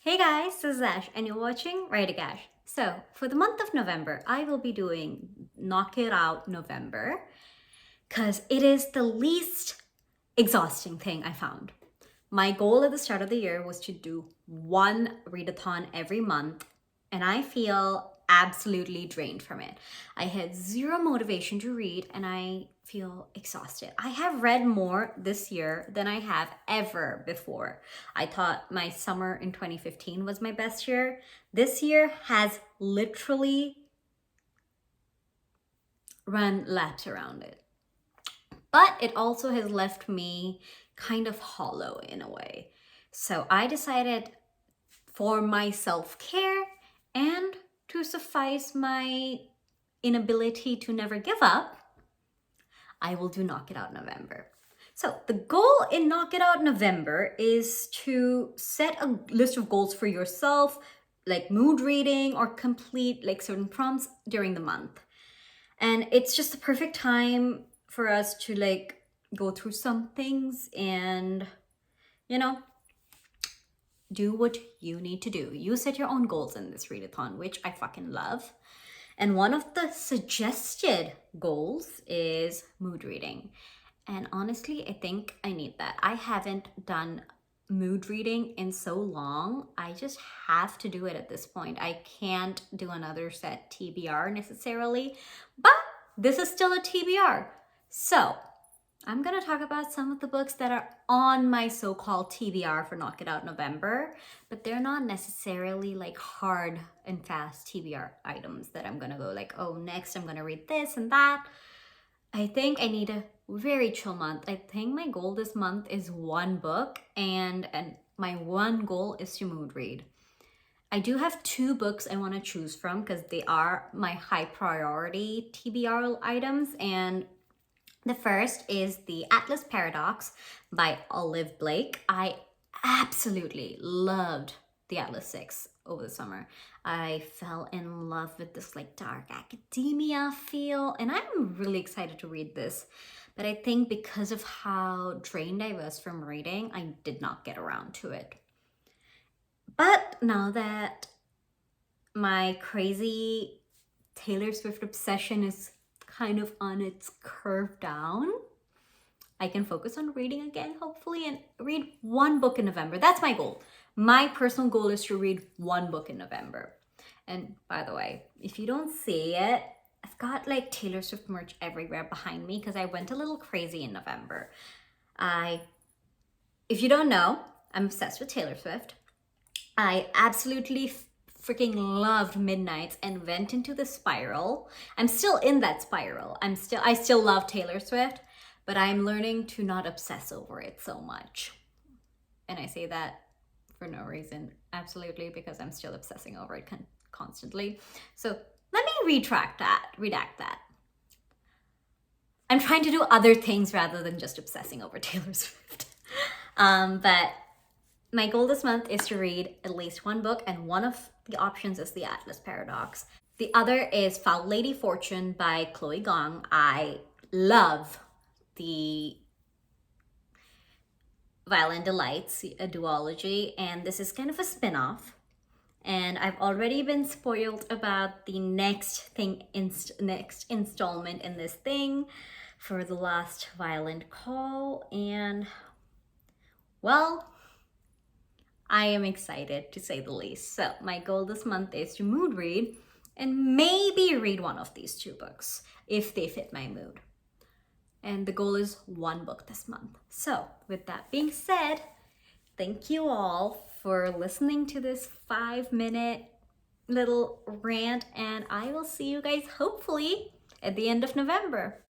Hey guys, this is Ash and you're watching Write a Ash. So for the month of November, I will be doing Knock It Out November because it is the least exhausting thing I found. My goal at the start of the year was to do one readathon every month, and I feel absolutely drained from it. I had zero motivation to read and I feel exhausted. I have read more this year than I have ever before. I thought my summer in 2015 was my best year. This year has literally run laps around it. But it also has left me kind of hollow in a way. So I decided for my self-care and to suffice my inability to never give up, I will do Knock It Out November. So the goal in Knock It Out November is to set a list of goals for yourself, like mood reading or complete like certain prompts during the month. And it's just the perfect time for us to like go through some things and, do what you need to do. You set your own goals in this readathon, which I fucking love. And one of the suggested goals is mood reading. And honestly, I think I need that. I haven't done mood reading in so long. I just have to do it at this point. I can't do another set TBR necessarily, but this is still a TBR. So I'm gonna talk about some of the books that are on my so-called TBR for Knock It Out November, but they're not necessarily like hard and fast TBR items that I'm gonna go like, oh, next I'm gonna read this and that. I think I need a very chill month. I think my goal this month is one book and my one goal is to mood read. I do have two books I want to choose from because they are my high priority TBR items, and the first is The Atlas Paradox by Olive Blake. I absolutely loved The Atlas 6 over the summer. I fell in love with this like dark academia feel, and I'm really excited to read this. But I think because of how drained I was from reading, I did not get around to it. But now that my crazy Taylor Swift obsession is kind of on its curve down, I can focus on reading again, hopefully, and read one book in November. That's my goal. My personal goal is to read one book in November. And by the way, if you don't see it, I've got like Taylor Swift merch everywhere behind me because I went a little crazy in November. If you don't know, I'm obsessed with Taylor Swift. I absolutely freaking loved Midnights and went into the spiral. I'm still in that spiral. I still love Taylor Swift, but I'm learning to not obsess over it so much. And I say that for no reason, absolutely, because I'm still obsessing over it constantly. So let me redact that. I'm trying to do other things rather than just obsessing over Taylor Swift. But my goal this month is to read at least one book, and one of the options is The Atlas Paradox. The other is Foul Lady Fortune by Chloe Gong. I love the Violent Delights, a duology, and this is kind of a spin-off. And I've already been spoiled about the next installment in this thing for the last Violent Call, and well, I am excited to say the least. So my goal this month is to mood read and maybe read one of these two books if they fit my mood. And the goal is one book this month. So with that being said, thank you all for listening to this 5-minute little rant, and I will see you guys hopefully at the end of November.